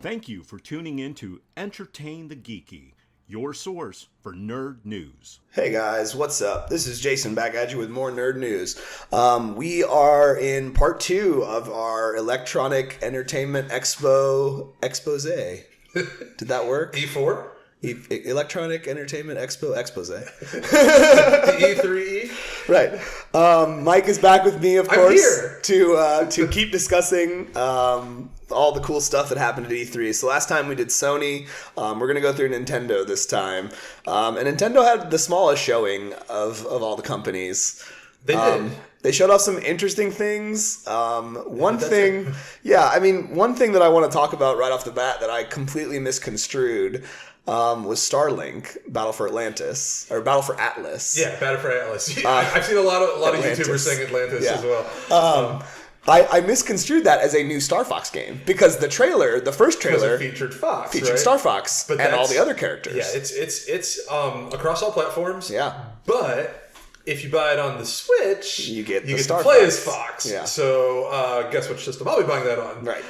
Thank you for tuning in to Entertain the Geeky, your source for nerd news. Hey guys, what's up? This is Jason back at you with more nerd news. We are in part 2 of our Electronic Entertainment Expo expose. Did that work? E4? Electronic Entertainment Expo expose. E3E? Right. Mike is back with me, of course, to keep discussing all the cool stuff that happened at E3. So last time we did Sony. We're going to go through Nintendo this time. And Nintendo had the smallest showing of all the companies. They did. They showed off some interesting things. One thing that I want to talk about right off the bat that I completely misconstrued was Starlink, Battle for Atlantis, or Battle for Atlas. Yeah, Battle for Atlas. I've seen a lot of YouTubers saying Atlantis as well. I misconstrued that as a new Star Fox game because the first trailer featured Fox, featured Star Fox and all the other characters. Yeah, it's across all platforms. Yeah, but if you buy it on the Switch, you get to Star play Fox. as Fox. Yeah. So guess which system I'll be buying that on. Right.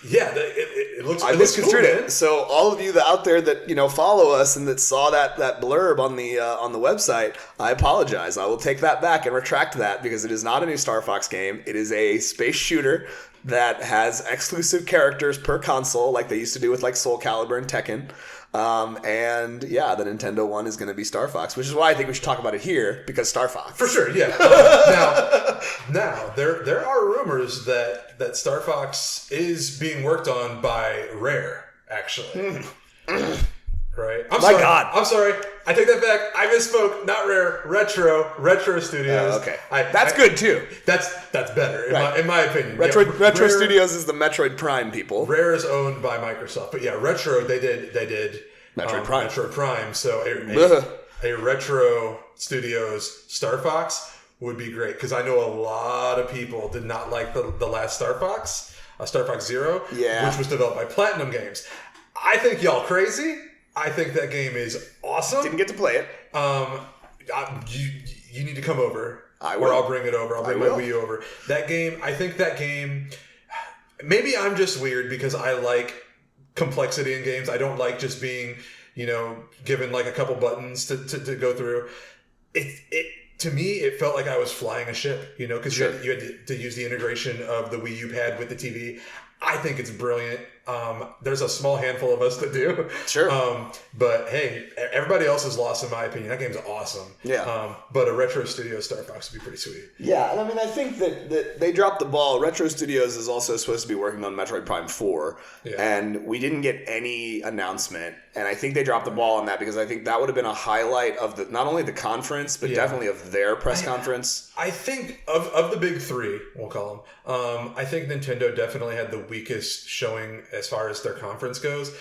Yeah, it looks. I misconstrued it. So all of you out there that follow us and that saw that blurb on the website, I apologize. I will take that back and retract that because it is not a new Star Fox game. It is a space shooter that has exclusive characters per console, like they used to do with like Soul Calibur and Tekken. And yeah, the Nintendo one is going to be Star Fox, which is why I think we should talk about it here because Star Fox. For sure, yeah. Now there are rumors that Star Fox is being worked on by Rare, actually. Right? I'm sorry. I take that back. I misspoke. Not Rare. Retro Studios. Okay. That's good too. That's better in my opinion. Retro Studios is the Metroid Prime people. Rare is owned by Microsoft, but yeah, Retro they did Metroid Prime. Metroid Prime. So a Retro Studios Star Fox would be great because I know a lot of people did not like the last Star Fox, Star Fox Zero, which was developed by Platinum Games. I think y'all crazy. I think that game is awesome. Didn't get to play it. You need to come over. I will. Or I'll bring it over. I'll bring my Wii U over. I think that game, maybe I'm just weird because I like complexity in games. I don't like just being, given like a couple buttons to go through. To me, it felt like I was flying a ship, because you had to use the integration of the Wii U pad with the TV. I think it's brilliant. There's a small handful of us that do. Sure. But hey, everybody else is lost in my opinion. That game's awesome. Yeah. But a Retro Studios Star Fox would be pretty sweet. Yeah, and I mean, I think that they dropped the ball. Retro Studios is also supposed to be working on Metroid Prime 4. Yeah. And we didn't get any announcement. And I think they dropped the ball on that because I think that would have been a highlight of not only the conference, but definitely of their press conference. I think of the big three, we'll call them, I think Nintendo definitely had the weakest showing as far as their conference goes.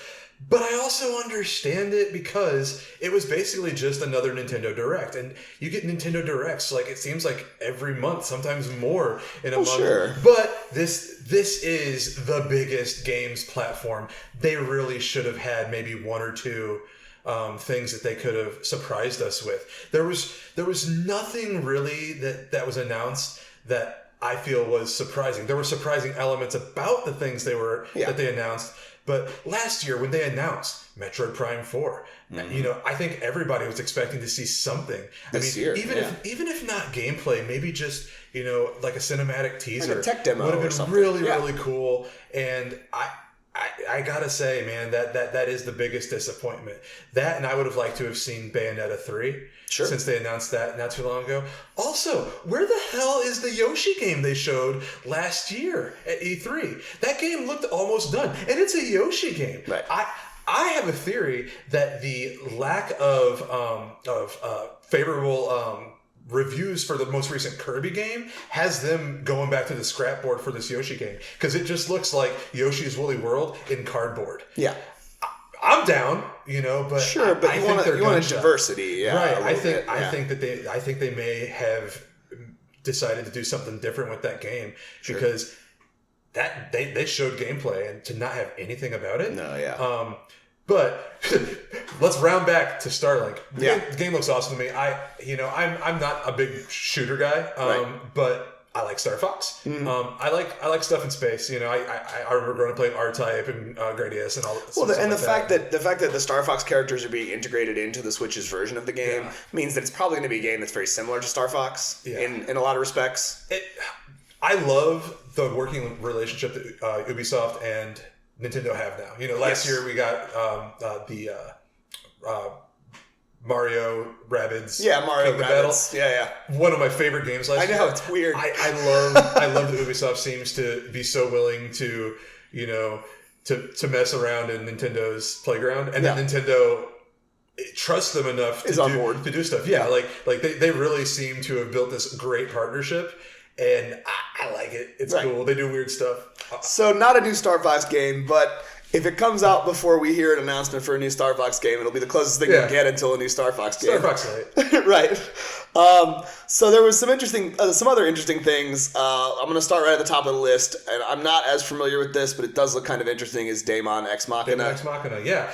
But I also understand it because it was basically just another Nintendo Direct. And you get Nintendo Directs, like it seems like every month, sometimes more in a month. Sure. But this is the biggest games platform. They really should have had maybe one or two things that they could have surprised us with. There was nothing really that was announced that I feel was surprising. There were surprising elements about the things that they announced. But last year when they announced Metroid Prime 4, I think everybody was expecting to see something. This year, even if not gameplay, maybe just like a cinematic teaser, like a tech demo would have been something. really cool. And I gotta say, man, that is the biggest disappointment. That, and I would have liked to have seen Bayonetta 3. Sure. Since they announced that not too long ago. Also, where the hell is the Yoshi game they showed last year at E3? That game looked almost done, and it's a Yoshi game. Right. I have a theory that the lack of favorable reviews for the most recent Kirby game has them going back to the scrap board for this Yoshi game because it just looks like Yoshi's Woolly World in cardboard. Yeah. I'm down, but sure, but you want a diversity, right? I think they may have decided to do something different with that game because that they showed gameplay and to not have anything about it. No, yeah. But let's round back to Starlink. Yeah, the game looks awesome to me. I'm not a big shooter guy, but I like like Star Fox. I like stuff in space. You know, I remember growing up playing R-Type and Gradius and all. Well, and the fact that the Star Fox characters are being integrated into the Switch's version of the game means that it's probably going to be a game that's very similar to Star Fox in a lot of respects. I love the working relationship that Ubisoft and Nintendo have now. You know, last year we got the Mario Rabbids. Yeah, Mario Rabbids. Yeah. One of my favorite games last year. I know, it's weird. I love that Ubisoft seems to be so willing to, you know, to mess around in Nintendo's playground, and then Nintendo trusts them enough to do stuff. Yeah, like they really seem to have built this great partnership. And I like it. It's cool. They do weird stuff. So not a new Star Fox game, but if it comes out before we hear an announcement for a new Star Fox game, it'll be the closest thing we'll get until a new Star Fox game. Star Fox Light. Right. So there was some other interesting things. I'm going to start right at the top of the list, and I'm not as familiar with this, but it does look kind of interesting. Is Daemon X Machina? Daemon X Machina, yeah.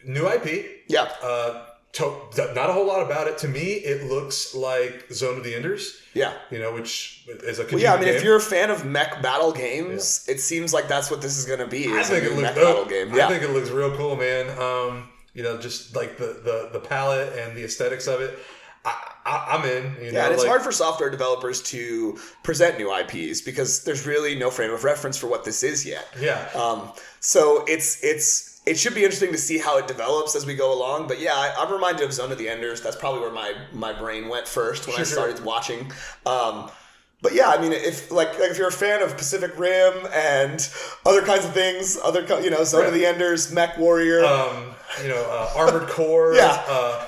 New IP. Yeah. Not a whole lot about it. To me, it looks like Zone of the Enders. Yeah. You know, which is a game. If you're a fan of mech battle games, it seems like that's what this is going to be. I think it looks dope. I think it looks real cool, man. You know, just like the palette and the aesthetics of it. I'm in. You know, and it's hard for software developers to present new IPs because there's really no frame of reference for what this is yet. Yeah. So it should be interesting to see how it develops as we go along. But yeah, I'm reminded of Zone of the Enders. That's probably where my brain went first when I started watching. But yeah, I mean, if you're a fan of Pacific Rim and other kinds of things, Zone of the Enders, Mech Warrior, Armored Core,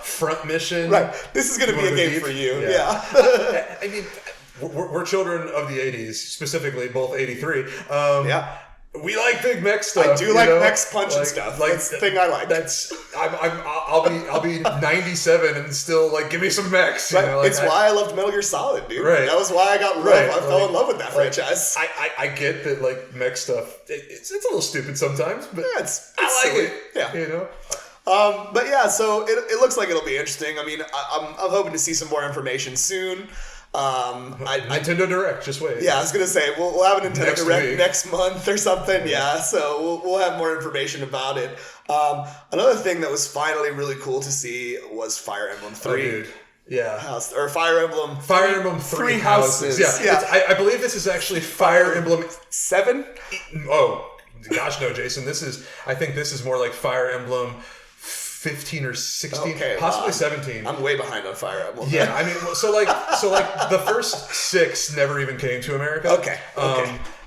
Front Mission. Right. This is going to be a game for you. Yeah. I mean, we're children of the 80s, specifically both 83. We like big mech stuff. I do like mechs punching stuff. That's the thing I like. I'll be 97 and still give me some mechs. Right. It's why I loved Metal Gear Solid, dude. Right. That was why I fell in love with that franchise. I get that mech stuff. It's a little stupid sometimes, but I like silly. It. Yeah. You know. But yeah, so it looks like it'll be interesting. I mean, I'm hoping to see some more information soon. Nintendo Direct, just wait. Yeah, I was gonna say we'll have a Nintendo Direct next month or something. Yeah, so we'll have more information about it. Another thing that was finally really cool to see was Fire Emblem 3. Oh, dude. Yeah. Fire Emblem 3 Houses. Yeah. I believe this is actually Fire Emblem 7. Oh gosh, no, Jason. I think this is more like Fire Emblem 15 or 16, possibly 17. I'm way behind on Fire Emblem. Yeah, I mean, so the first 6 never even came to America. Okay.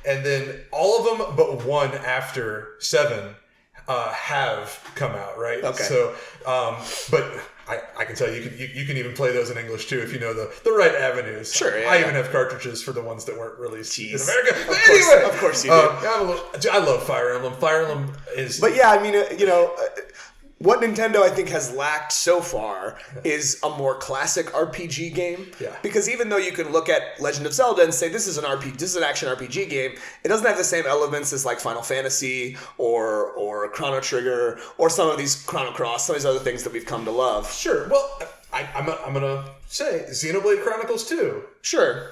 And then all of them but one after 7 have come out, right? Okay. So, but I can tell you can even play those in English too if you know the right avenues. Sure. Yeah, I even have cartridges for the ones that weren't released in America. Of course you do. I love Fire Emblem. Fire Emblem is. But yeah, I mean, what Nintendo, I think, has lacked so far is a more classic RPG game. Yeah. Because even though you can look at Legend of Zelda and say this is an action RPG game, it doesn't have the same elements as Final Fantasy or Chrono Trigger or some of these Chrono Cross, some of these other things that we've come to love. Sure. Well, I'm gonna say Xenoblade Chronicles 2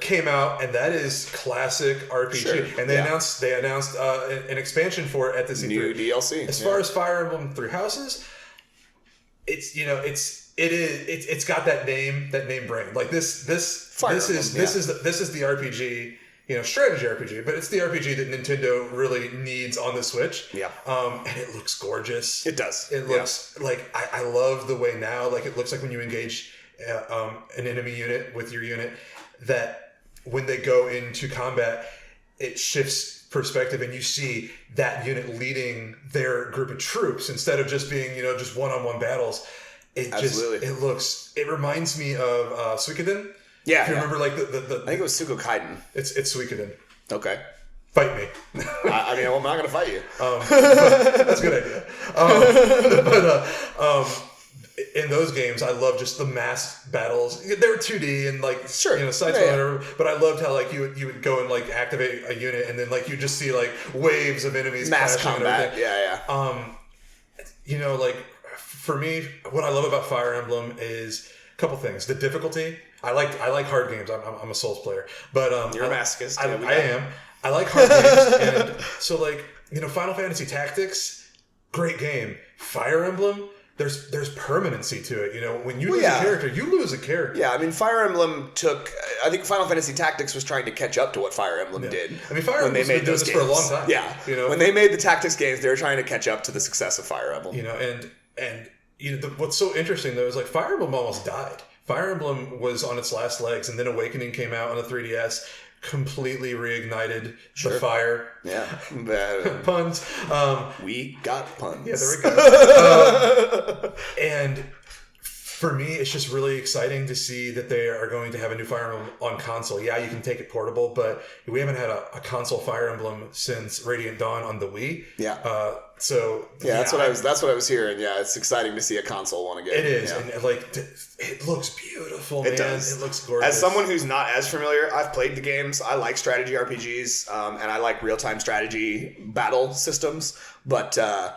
came out, and that is classic RPG. Sure. And they announced an expansion for it at this new DLC. As far as Fire Emblem 3 Houses, it's got that name brand. This is the RPG, strategy RPG, but it's the RPG that Nintendo really needs on the Switch. Yeah. And it looks gorgeous. It does. It looks I love the way now, it looks like when you engage an enemy unit with your unit, that when they go into combat, it shifts perspective and you see that unit leading their group of troops instead of just being, just one-on-one battles. It reminds me of Suikoden. Yeah. If you remember, the I think it was Suikoden. It's Suikoden. Okay. Fight me. I mean, I'm not going to fight you. That's a good idea. But in those games, I love just the mass battles. They were 2D and side-scrolling, but I loved how you would go and activate a unit and then you just see waves of enemies, mass combat. For me, what I love about Fire Emblem is a couple things. The difficulty. I like hard games. I'm a Souls player, but You're a masochist. I am. I like hard games, and so like Final Fantasy Tactics, great game. Fire Emblem, there's permanency to it. When you lose a character, you lose a character. Yeah, I mean, Fire Emblem I think Final Fantasy Tactics was trying to catch up to what Fire Emblem did. I mean, Fire Emblem's been doing this for a long time. Yeah, when they made the Tactics games, they were trying to catch up to the success of Fire Emblem. What's so interesting though is like Fire Emblem almost died. Fire Emblem was on its last legs, and then Awakening came out on the 3DS, completely reignited the fire. Yeah, puns. We got puns. Yeah, there we go. And for me, it's just really exciting to see that they are going to have a new Fire Emblem on console. Yeah, you can take it portable, but we haven't had a console Fire Emblem since Radiant Dawn on the Wii. Yeah. That's what I was hearing. Yeah, it's exciting to see a console one again. It is, yeah. and it looks beautiful. It does. It looks gorgeous. As someone who's not as familiar, I've played the games. I like strategy RPGs, and I like real-time strategy battle systems. But I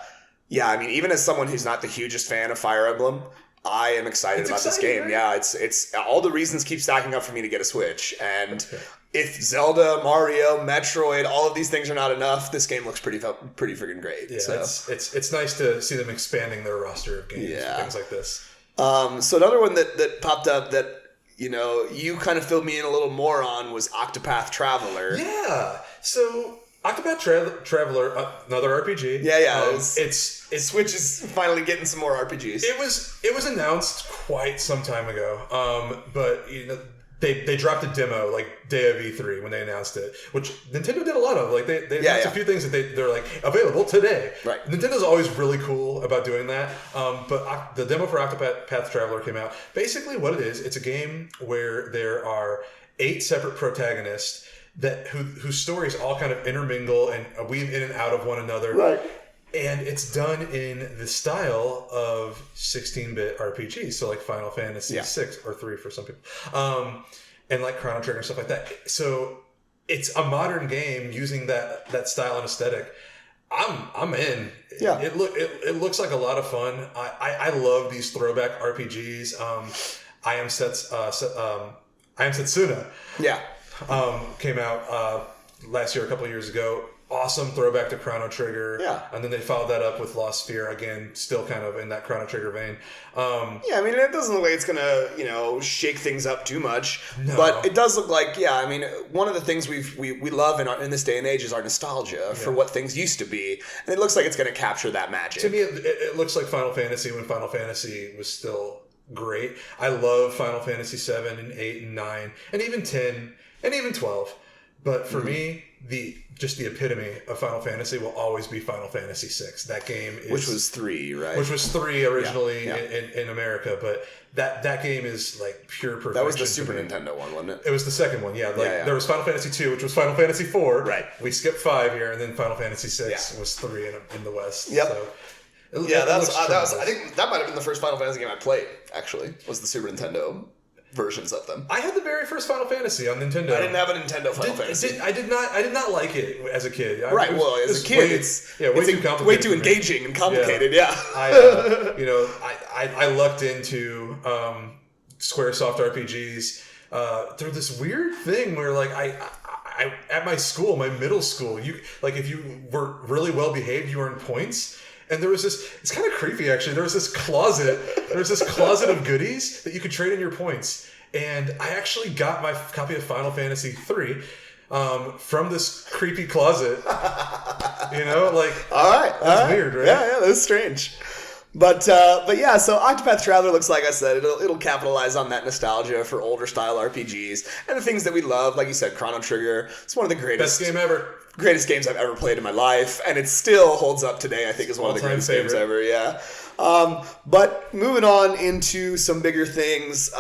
mean, even as someone who's not the hugest fan of Fire Emblem, I am excited about this game. Right? Yeah, it's all the reasons keep stacking up for me to get a Switch. And if Zelda, Mario, Metroid, all of these things are not enough, this game looks pretty freaking great. Yeah, so. It's nice to see them expanding their roster of games and things like this. So another one that popped up that you kind of filled me in a little more on was Octopath Traveler. Yeah. So Octopath Traveler, another RPG. Yeah. Switch is finally getting some more RPGs. It was announced quite some time ago, but they dropped a demo like day of E3 when they announced it, which Nintendo did a lot of. Like they announced a few things that they're like available today. Right. Nintendo's always really cool about doing that. But the demo for Octopath Traveler came out. Basically, what it is, it's a game where there are 8 separate protagonists whose stories all kind of intermingle and weave in and out of one another. Right. And it's done in the style of 16-bit RPGs, so like Final Fantasy 6 or 3 for some people, and like Chrono Trigger and stuff like that. So it's a modern game using that style and aesthetic. I'm in. Yeah. It looks like a lot of fun. I love these throwback RPGs. I Am Setsuna. Yeah. Came out last year, a couple of years ago. Awesome throwback to Chrono Trigger. Yeah. And then they followed that up with Lost Sphere, again, still kind of in that Chrono Trigger vein. I mean, it doesn't look like it's going to, shake things up too much. No. But it does look like, I mean, one of the things we love in this day and age is our nostalgia for what things used to be. And it looks like it's going to capture that magic. To me, it looks like Final Fantasy when Final Fantasy was still great. I love Final Fantasy 7 and 8 and 9 and even 10 and even 12. But for me, the epitome of Final Fantasy will always be Final Fantasy 6. That game is... Which was 3, right? Which was 3 originally in America, but that game is like pure perfection. That was the Super Nintendo one, wasn't it? It was the second one, yeah. There was Final Fantasy 2, which was Final Fantasy 4. Right. We skipped 5 here, and then Final Fantasy 6 was 3 in the West. Yep. So, that was. I think that might have been the first Final Fantasy game I played. Actually, was the Super Nintendo versions of them. I had the very first Final Fantasy on Nintendo. I didn't have a Nintendo Final Fantasy. I did not like it as a kid. As a kid, it's too complicated. Way too engaging and complicated. Yeah. I lucked into SquareSoft RPGs through this weird thing where like I at my school, my middle school, if you were really well behaved, you earned points. And there was this, it's kind of creepy actually, there was this closet of goodies that you could trade in your points. And I actually got my copy of Final Fantasy 3 from this creepy closet. All right. That's weird, right? Yeah, that's strange. But yeah, so Octopath Traveler looks like I said, it'll capitalize on that nostalgia for older style RPGs and the things that we love. Like you said, Chrono Trigger. It's one of the greatest best game ever. Greatest games I've ever played in my life, and it still holds up today. I think is one of the greatest games ever. Yeah. But moving on into some bigger things.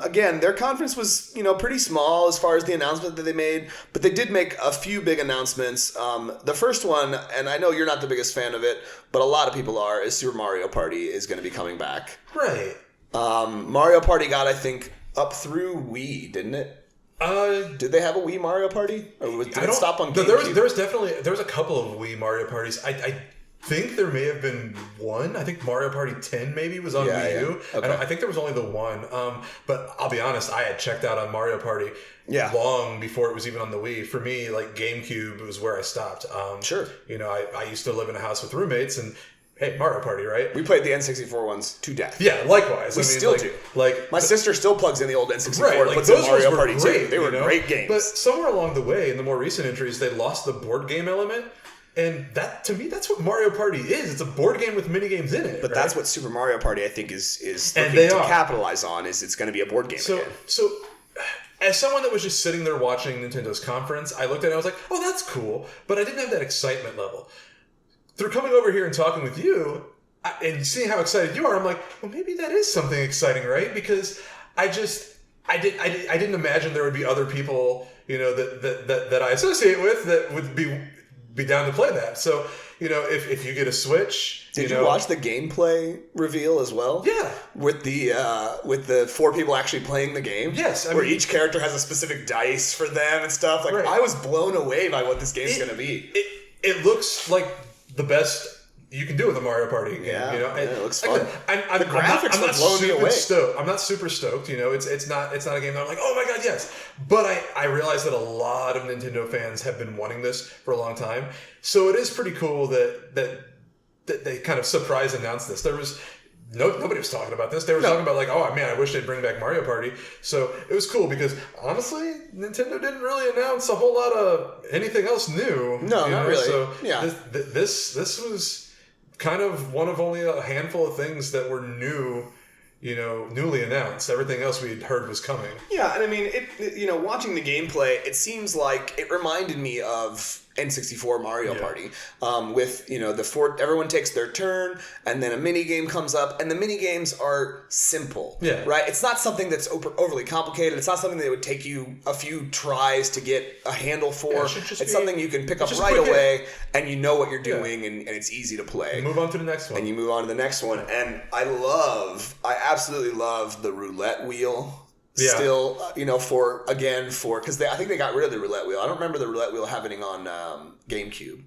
Again, their conference was pretty small as far as the announcement that they made, but they did make a few big announcements. The first one, and I know you're not the biggest fan of it, but a lot of people are, is Super Mario Party is going to be coming back. Right. Mario Party got, I think, up through Wii, didn't it? Did they have a Wii Mario Party? Or did it stop on GameCube? There was a couple of Wii Mario Parties. think there may have been one. I think Mario Party 10 maybe was on Wii U. Okay. I think there was only the one. But I'll be honest, I had checked out on Mario Party long before it was even on the Wii. For me, like GameCube was where I stopped. Sure. You know, I used to live in a house with roommates, and hey, Mario Party, right? We played the N64 ones to death. Yeah, likewise. We still do. Like my sister still plugs in the old N64 right, and like puts in those Mario were Party great, 2. They were great games. But somewhere along the way, in the more recent entries, they lost the board game element. And that, to me, that's what Mario Party is. It's a board game with mini games in it. But that's what Super Mario Party, I think, is looking to capitalize on. Is it's going to be a board game again. So, as someone that was just sitting there watching Nintendo's conference, I looked at it and I was like, oh, that's cool. But I didn't have that excitement level. Through coming over here and talking with you, and seeing how excited you are, I'm like, well, maybe that is something exciting, right? Because I didn't imagine there would be other people, you know, that I associate with that would be down to play that. So, you know, if you get a Switch, did you watch the gameplay reveal as well? Yeah, with the 4 people actually playing the game. Yes, where each character has a specific dice for them and stuff. Like I was blown away by what this game's going to be. It looks like the best you can do with a Mario Party game. Yeah, you know, it looks fun. The graphics were blowing me away. I'm not super stoked. You know, it's not a game that I'm like, oh my god, yes. But I realize that a lot of Nintendo fans have been wanting this for a long time. So it is pretty cool that they kind of surprise announced this. There was nobody was talking about this. They were talking about like, oh man, I wish they'd bring back Mario Party. So it was cool because honestly, Nintendo didn't really announce a whole lot of anything else new. No, not really. So yeah, this was kind of one of only a handful of things that were newly announced. Everything else we had heard was coming. Yeah, and I mean, watching the gameplay, it seems like it reminded me of N64 Mario Party, with the 4. Everyone takes their turn, and then a mini game comes up, and the mini games are simple. Yeah. Right. It's not something that's overly complicated. It's not something that would take you a few tries to get a handle for. It's something you can pick up right away, and you know what you're doing, and it's easy to play. You move on to the next one. And you move on to the next one, and I absolutely love the roulette wheel. Yeah. Still, because I think they got rid of the roulette wheel. I don't remember the roulette wheel happening on GameCube.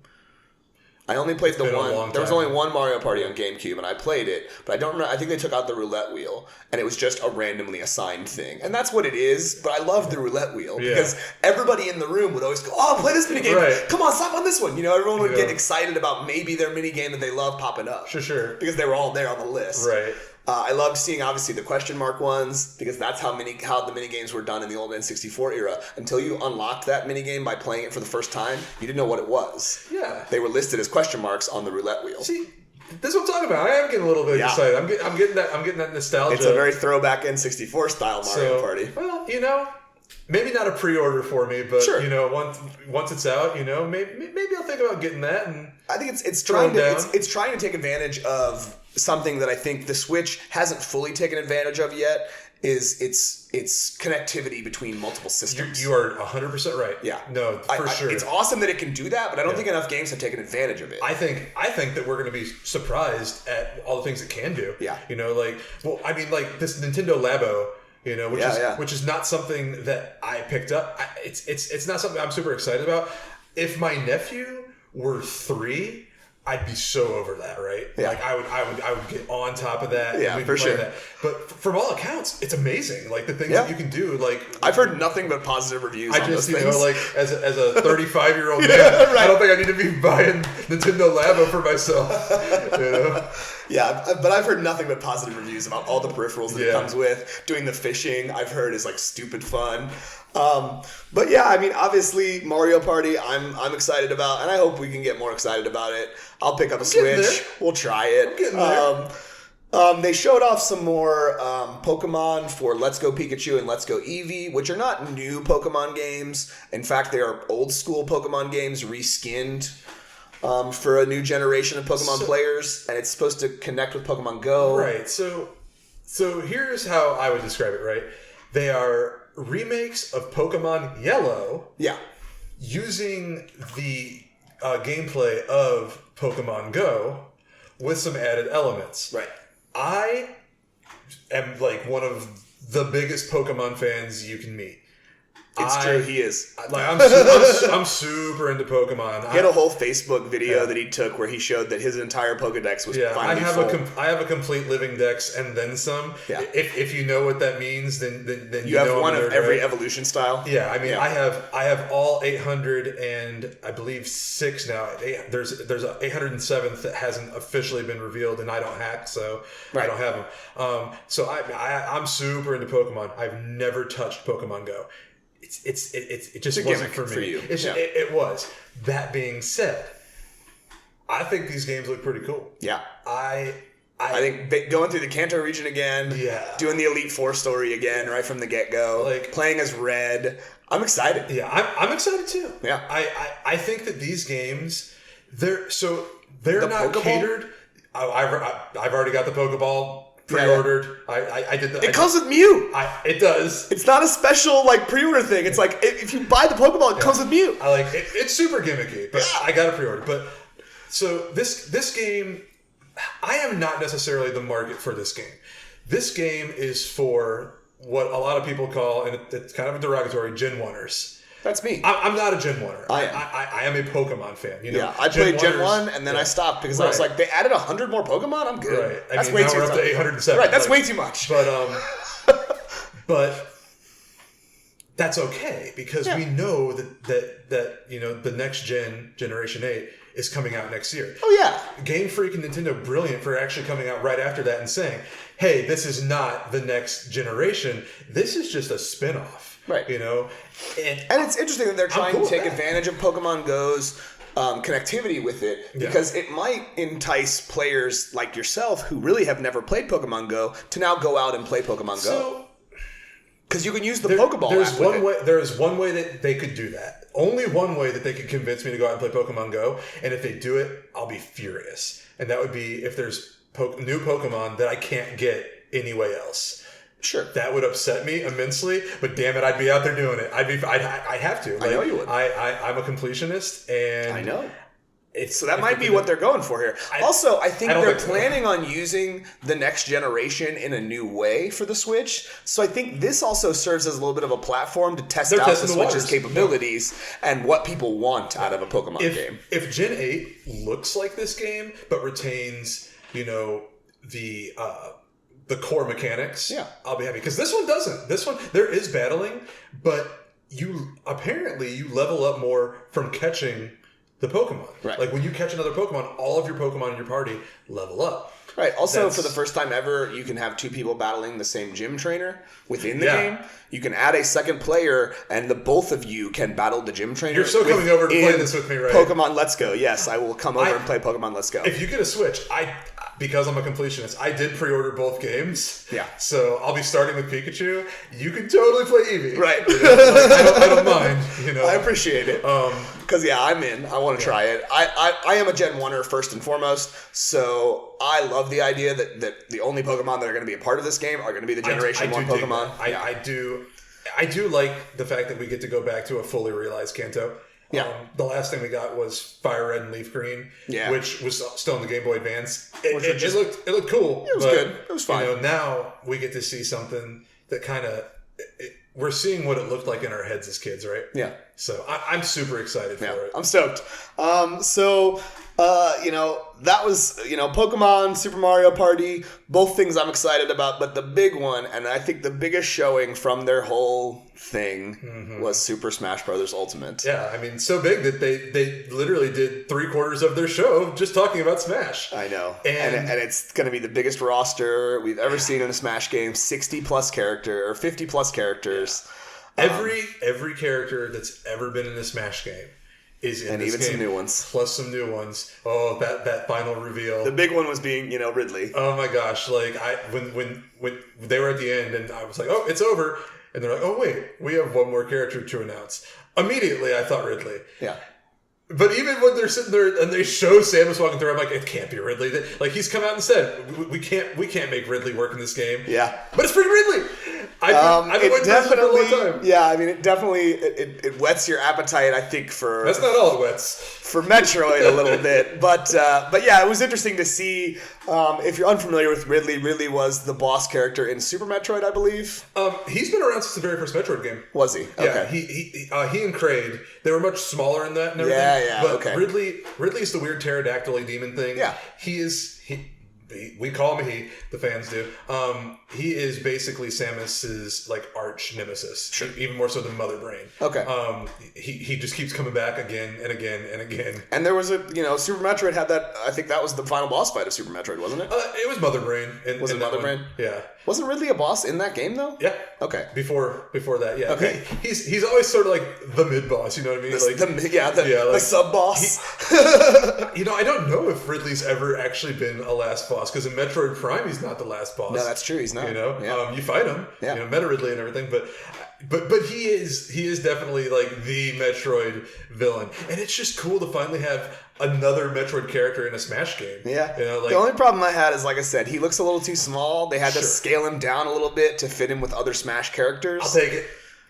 I only played the one. There was only one Mario Party on GameCube, and I played it, but I don't remember. I think they took out the roulette wheel, and it was just a randomly assigned thing, and that's what it is. But I love the roulette wheel because everybody in the room would always go, "Oh, play this mini game! Right. Come on, stop on this one!" Everyone would get excited about maybe their mini game that they love popping up. Sure. Because they were all there on the list. Right. I loved seeing, obviously, the question mark ones, because that's how the mini games were done in the old N64 era. Until you unlocked that mini game by playing it for the first time, you didn't know what it was. Yeah. They were listed as question marks on the roulette wheel. See, this is what I'm talking about. I am getting a little bit excited. I'm getting that nostalgia. It's a very throwback N64 style Mario Party. Well, maybe not a pre-order for me, but once it's out, maybe I'll think about getting that. And I think it's trying to take advantage of something that I think the Switch hasn't fully taken advantage of yet. Is its connectivity between multiple systems. You are 100% right. Yeah. No, for sure. It's awesome that it can do that, but I don't think enough games have taken advantage of it. I think that we're going to be surprised at all the things it can do. Yeah. This Nintendo Labo, which is not something that I picked up. It's not something I'm super excited about. If my nephew were 3, I'd be so over that, right? Yeah. Like I would get on top of that. Yeah, for sure. That. But from all accounts, it's amazing. Like the things that you can do. Like I've heard nothing but positive reviews. I on just those things. like as a 35-year-old man, right. I don't think I need to be buying Nintendo Labo for myself. Yeah, but I've heard nothing but positive reviews about all the peripherals that it comes with. Doing the fishing, I've heard is like stupid fun. But yeah, I mean, obviously Mario Party, I'm excited about, and I hope we can get more excited about it. I'll pick up a Switch. We'll try it. I'm getting there. They showed off some more Pokemon for Let's Go Pikachu and Let's Go Eevee, which are not new Pokemon games. In fact, they are old school Pokemon games reskinned for a new generation of Pokemon players, and it's supposed to connect with Pokemon Go. Right. So here's how I would describe it. Right. They are remakes of Pokemon Yellow. Yeah. Using the gameplay of Pokemon Go with some added elements. Right. I am like one of the biggest Pokemon fans you can meet. It's true, he is. Like I'm super into Pokemon. He had a whole Facebook video that he took where he showed that his entire Pokedex was finally full. I have a complete living dex and then some. Yeah. If you know what that means, then you have know one of every right? evolution style. Yeah, I mean, I have all 800 and I believe 6 now. There's a 807th that hasn't officially been revealed, and I don't hack, so I don't have them. So I'm super into Pokemon. I've never touched Pokemon Go. It just wasn't for me. You. It was. That being said, I think these games look pretty cool. Yeah. I think going through the Kanto region again, doing the Elite Four story again right from the get-go, like playing as Red. I'm excited. Yeah, I'm excited too. Yeah. I think that these games, they're not Pokeball? catered. I've already got the Pokeball pre-ordered. I did that. It comes with Mew. It does. It's not a special pre-order thing. It's like if you buy the Pokeball, it comes with Mew. I like it. It's super gimmicky, but I got a pre-order. But so this game, I am not necessarily the market for this game. This game is for what a lot of people call, and it's kind of a derogatory, Gen 1ers. That's me. I'm not a Gen 1er. I am a Pokemon fan. You know? Yeah, I played Gen 1 and then I stopped because I was like, they added 100 more Pokemon? I'm good. Right. That's way now too we're up much. to 807. Right, that's way too much. But that's okay because we know that you know the next Generation 8 is coming out next year. Oh yeah. Game Freak and Nintendo brilliant for actually coming out right after that and saying, "Hey, this is not the next generation. This is just a spin-off." Right. You know? And it's interesting that they're trying to take advantage of Pokemon Go's connectivity with it because it might entice players like yourself who really have never played Pokemon Go to now go out and play Pokemon Go. Because you can use the Pokeball app There is one way that they could do that. Only one way that they could convince me to go out and play Pokemon Go. And if they do it, I'll be furious. And that would be if there's new Pokemon that I can't get anyway else. Sure. That would upset me immensely, but damn it, I'd be out there doing it. I'd have to. I know you would. I'm a completionist, and I know. So that might be what they're going for here. Also, I think they're planning on using the next generation in a new way for the Switch. So I think this also serves as a little bit of a platform to test out the Switch's capabilities and what people want out of a Pokemon game. If Gen 8 looks like this game, but retains, the core mechanics, I'll be happy. Because this one doesn't. This one, there is battling, but you level up more from catching the Pokemon. Right. Like when you catch another Pokemon, all of your Pokemon in your party level up. Right. Also, for the first time ever, you can have two people battling the same gym trainer within the game. You can add a second player, and the both of you can battle the gym trainer. You're still coming over to play this with me, right? Pokemon Let's Go. Yes, I will come over and play Pokemon Let's Go. If you get a Switch, because I'm a completionist, I did pre-order both games. Yeah. So I'll be starting with Pikachu. You can totally play Eevee. Right. I don't mind. I appreciate it. Because I'm in. I want to try it. I am a Gen 1er first and foremost, so I love the idea that the only Pokemon that are going to be a part of this game are going to be the Generation 1 Pokemon. I do like the fact that we get to go back to a fully realized Kanto. Yeah. The last thing we got was Fire Red and Leaf Green, which was still in the Game Boy Advance. It looked cool. It was good. It was fine. Now we get to see something that kind of we're seeing what it looked like in our heads as kids, right? Yeah. So I'm super excited for it. I'm stoked. That was, Pokemon, Super Mario Party, both things I'm excited about, but the big one, and I think the biggest showing from their whole thing was Super Smash Bros. Ultimate. Yeah, I mean, so big that they literally did 3/4 of their show just talking about Smash. I know. And it's going to be the biggest roster we've ever seen in a Smash game, 50 plus characters. Every character that's ever been in a Smash game is in this game. Some new ones. Plus some new ones. Oh, that final reveal. The big one was being, Ridley. Oh my gosh. Like when they were at the end and I was like, oh, it's over. And they're like, oh wait, we have one more character to announce. Immediately I thought Ridley. Yeah. But even when they're sitting there and they show Samus walking through, I'm like, it can't be Ridley. Like he's come out and said, we can't make Ridley work in this game. Yeah. But it's freaking Ridley. I've been waiting for this for a long time. Yeah, I mean, it definitely it whets your appetite. I think for That's not all it wets. For Metroid a little bit, but yeah, it was interesting to see. If you're unfamiliar with Ridley, Ridley was the boss character in Super Metroid, I believe. He's been around since the very first Metroid game. Was he? Okay. Yeah, he and Kraid, they were much smaller in that and everything. Yeah, but okay. Ridley's the weird pterodactyl demon thing. Yeah. We call him he, the fans do. He is basically Samus's like arch nemesis, Sure. Even more so than Mother Brain. Okay. He just keeps coming back again and again and again. And there was Super Metroid had that. I think that was the final boss fight of Super Metroid, wasn't it? It was Mother Brain. Was it Mother Brain? Yeah. Wasn't Ridley a boss in that game though? Yeah. Okay. Before that, yeah. Okay. He's always sort of like the mid boss. You know what I mean? The sub boss. I don't know if Ridley's ever actually been a last boss because in Metroid Prime he's not the last boss. No, that's true. He's not. You fight him. Yeah. Meta Ridley and everything, but he is definitely like the Metroid villain, and it's just cool to finally have another Metroid character in a Smash game. Yeah. The only problem I had is, like I said, he looks a little too small. They had to Sure. scale him down a little bit to fit him with other Smash characters. I'll take it.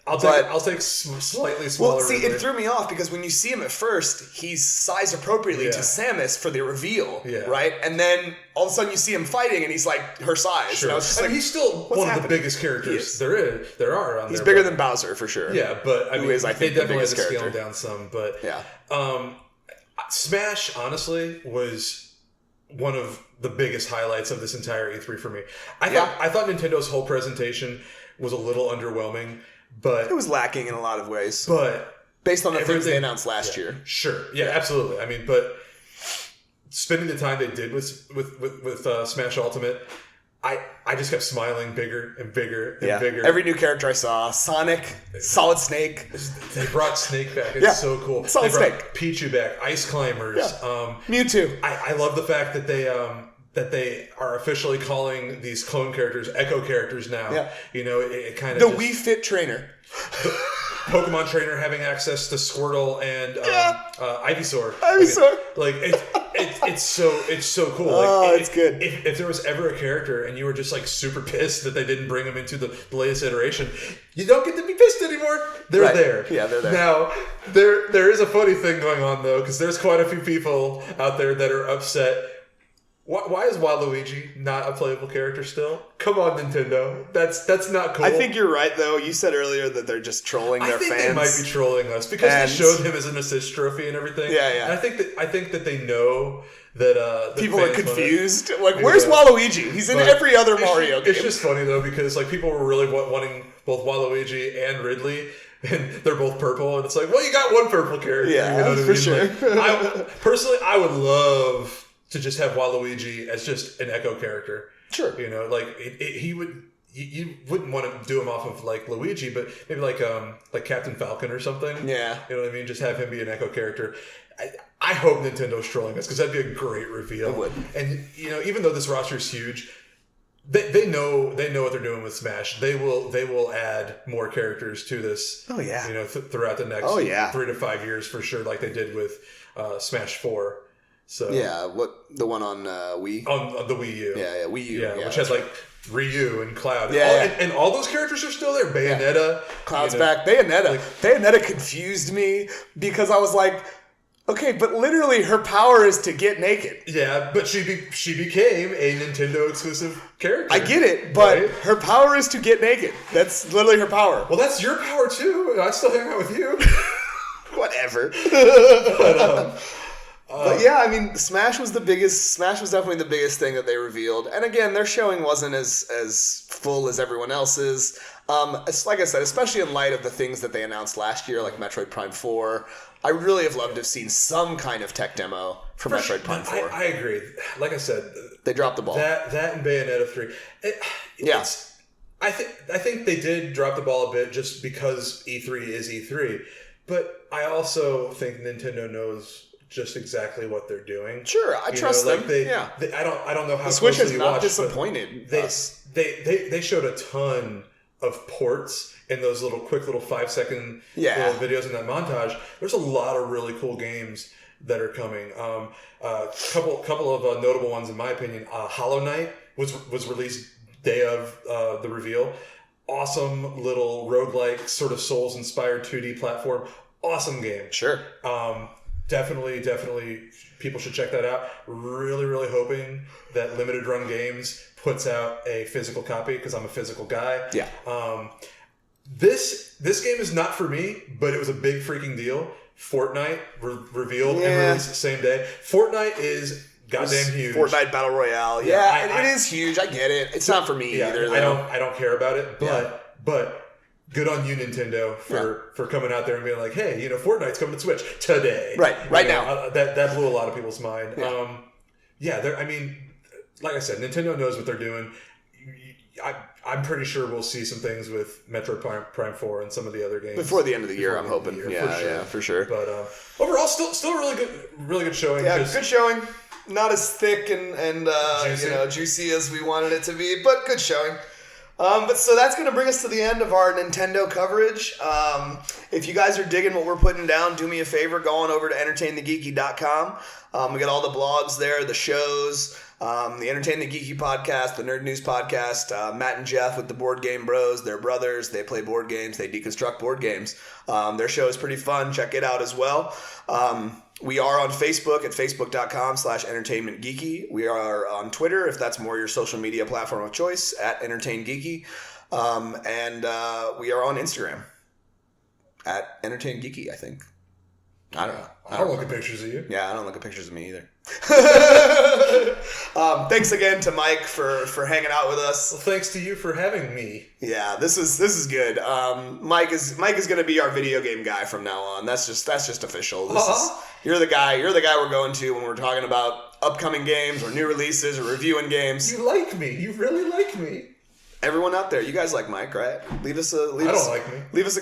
I'll take slightly smaller. Well, see, Ridley. it threw me off because when you see him at first, he's sized appropriately to Samus for the reveal, right? And then all of a sudden you see him fighting, and he's like her size. Sure. And I was just like, he's still one of the biggest He characters is. there are on He's there. bigger than Bowser for sure. Yeah, but I mean, is, I think, they the definitely had biggest to scale character. him down some. But Yeah. Smash, honestly, was one of the biggest highlights of this entire E3 for me. I thought Nintendo's whole presentation was a little underwhelming, but It was lacking in a lot of ways. but Based on the things they everything- announced last year. Sure, yeah, absolutely. I mean, but spending the time they did with Smash Ultimate, I just kept smiling bigger and bigger and bigger. Every new character I saw, Sonic, Solid Snake. They brought Snake back. It's so cool. Solid they brought Snake. Pichu back. Ice Climbers. Yeah. Mewtwo. I love the fact that they are officially calling these clone characters Echo characters now. Yeah. It kind of The Wii Fit Trainer. Pokemon Trainer having access to Squirtle and Ivysaur. Ivysaur. It's so cool. It's good. If there was ever a character and you were just like super pissed that they didn't bring them into the latest iteration, you don't get to be pissed anymore. They're there. Yeah, they're there. Now there is a funny thing going on though, because there's quite a few people out there that are upset. Why is Waluigi not a playable character still? Come on, Nintendo. That's not cool. I think you're right, though. You said earlier that they're just trolling their fans. I think they might be trolling us because they showed him as an assist trophy and everything. Yeah. And I think that they know that people are confused. Like, where's Waluigi? He's in every other Mario game. It's just funny though because like people were really wanting both Waluigi and Ridley. And they're both purple, and it's like, well, you got one purple character. Yeah, you know what I mean? sure. Personally, I would love to just have Waluigi as just an Echo character. Sure. He would. You wouldn't want to do him off of like Luigi, but maybe like Captain Falcon or something. Yeah. You know what I mean? Just have him be an Echo character. I hope Nintendo's trolling us because that'd be a great reveal. It would. And even though this roster is huge, they know what they're doing with Smash. They will add more characters to this. Oh yeah. Throughout the next 3 to 5 years for sure, like they did with Smash 4. So yeah, the one on Wii? On the Wii U. Yeah, Wii U. Yeah, which has like Ryu and Cloud. Yeah, and all those characters are still there. Bayonetta. Cloud's back. Bayonetta. Bayonetta confused me because I was like, okay, but literally her power is to get naked. Yeah, but she became a Nintendo exclusive character. I get it, but her power is to get naked. That's literally her power. Well, that's your power too. I still hang out with you. Whatever. But yeah, I mean, Smash was definitely the biggest thing that they revealed. And again, their showing wasn't as full as everyone else's. Like I said, especially in light of the things that they announced last year, like Metroid Prime 4, I really have loved to have seen some kind of tech demo for Metroid Prime 4. I agree. Like I said, they dropped the ball. That and Bayonetta 3. I think they did drop the ball a bit just because E3 is E3. But I also think Nintendo knows just exactly what they're doing. Sure, I trust them. I don't know how the Switch has not watched, disappointed us. They showed a ton of ports in those quick 5-second little videos in that montage. There's a lot of really cool games that are coming. Couple of notable ones in my opinion. Hollow Knight was released day of the reveal. awesome little roguelike sort of Souls-inspired 2D platform. Awesome game. Sure. Definitely, people should check that out. Really hoping that Limited Run Games puts out a physical copy because I'm a physical guy. Yeah. This game is not for me, but it was a big freaking deal. Fortnite revealed and released the same day. Fortnite is goddamn huge. Fortnite Battle Royale. Yeah, it is huge. I get it. It's not for me either. I don't care about it, but good on you, Nintendo, for coming out there and being like, hey, Fortnite's coming to Switch today. Right now. That blew a lot of people's mind. Yeah. Like I said, Nintendo knows what they're doing. I'm pretty sure we'll see some things with Metroid Prime 4 and some of the other games before the end of the year. I'm hoping. For sure. But overall, still really good showing. Yeah, good showing. Not as thick and juicy as we wanted it to be, but good showing. But so that's going to bring us to the end of our Nintendo coverage. If you guys are digging what we're putting down, do me a favor, go on over to entertainthegeeky.com. We got all the blogs there, the shows, the Entertain the Geeky podcast, the Nerd News podcast, Matt and Jeff with the Board Game Bros. They're brothers. They play board games. They deconstruct board games. Their show is pretty fun. Check it out as well. We are on Facebook at facebook.com/entertainmentgeeky. We are on Twitter, if that's more your social media platform of choice, at entertaingeeky. And we are on Instagram at entertaingeeky, I think. I don't know. I don't look at pictures of you. Yeah, I don't look at pictures of me either. Thanks again to Mike for hanging out with us. Well, thanks to you for having me. Yeah, this is good. Mike is going to be our video game guy from now on. That's just official. You're the guy we're going to when we're talking about upcoming games or new releases or reviewing games. You like me. You really like me. Everyone out there, you guys like Mike, right? Leave us a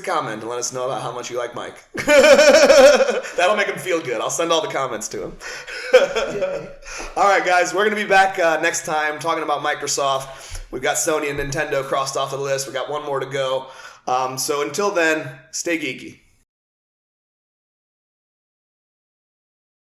comment and let us know about how much you like Mike. That'll make him feel good. I'll send all the comments to him. All right, guys, we're going to be back next time talking about Microsoft. We've got Sony and Nintendo crossed off the list. We got one more to go. So until then, stay geeky.